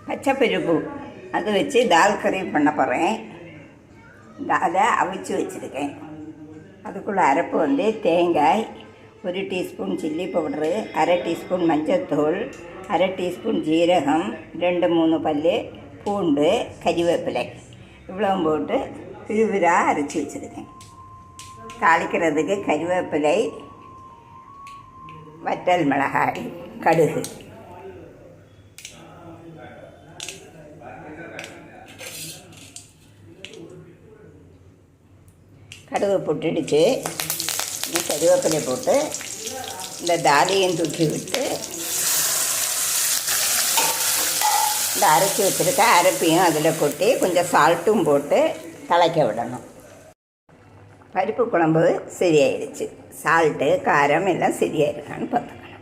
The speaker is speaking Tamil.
பச்சைப்பருப்பு அது வச்சு தால் கறி பண்ண போகிறேன். தாலை அவிச்சு வச்சுருக்கேன். அதுக்குள்ளே அரைப்பு வந்து தேங்காய், 1 டீஸ்பூன் சில்லி பவுட்ரு, 1/2 டீஸ்பூன் மஞ்சள்தூள், 1/2 டீஸ்பூன் ஜீரகம், 2-3 பல் பூண்டு, கறிவேப்பிலை இவ்வளவு போட்டு விறுவிறாக அரைச்சி வச்சுருக்கேன். தாளிக்கிறதுக்கு கறிவேப்பிலை, வற்றல் மிளகாய், கடுகு. கடுகு போட்டுடுச்சு. கறிவேப்பிலை போட்டு இந்த தாலியும் தூக்கி விட்டு இந்த அரைச்சி வச்சுருக்க அரைப்பையும் அதில் கொட்டி கொஞ்சம் சால்ட்டும் போட்டு கலக்க விடணும். பருப்பு குழம்பு சரியாயிடுச்சு. சால்ட்டு காரம் எல்லாம் சரியாக இருக்கான்னு பார்த்துக்கணும்.